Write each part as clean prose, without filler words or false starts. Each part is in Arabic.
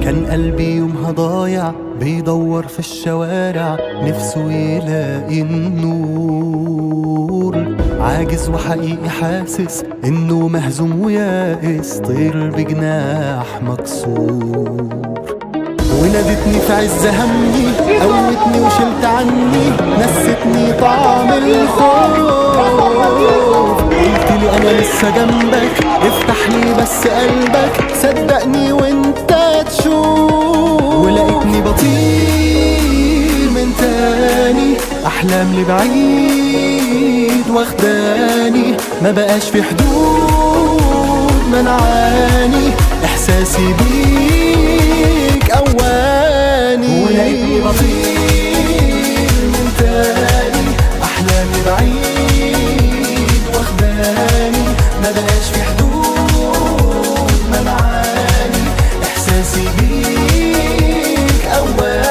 كان قلبي يومها ضايع بيدور في الشوارع نفسه يلاقي النور، عاجز وحقيقي حاسس انه مهزوم ويائس، طير بجناح مكسور. ونادتني في عز همي، قوتني وشلت عني، نستني طعم الخوف. قلتلي انا لسه جنبك، افتح لي بس قلبك، صدقني وانت تشوف. ولقيتني بطير من تاني، احلام لبعيد واخداني، ما بقاش في حدود منعاني، احساسي بيك اواني. ولقيتني بطير من تاني، احلام لبعيد واخداني، ما بقاش في حدود منعاني، احساسي بيك اواني.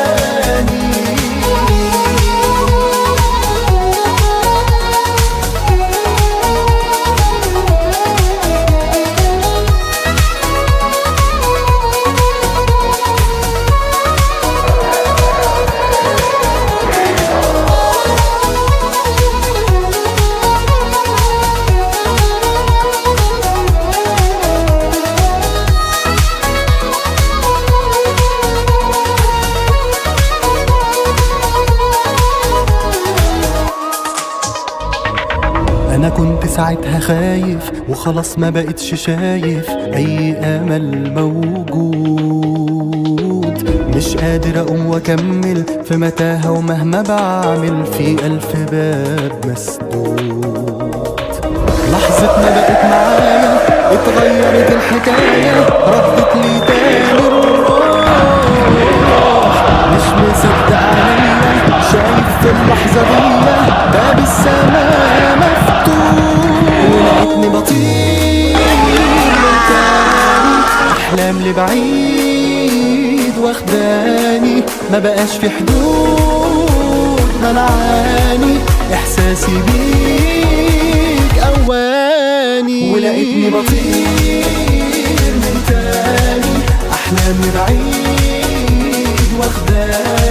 أنا كنت ساعتها خايف وخلاص ما بقتش شايف أي أمل موجود، مش قادر أقوم وأكمل في متاهة، ومهما بعمل في ألف باب مسدود. لحظة ما بقت معايا اتغيرت الحكاية، ردت لي تاني الروح، مش مصدق عليا، شايف في اللحظة دي باب السماء مفتوح. ولقيتني بطير من تاني، أحلام لبعيد واخداني، ما بقاش في حدود منعاني، إحساسي بيك أواني. ولقيتني بطير من تاني، أحلام لبعيد واخداني،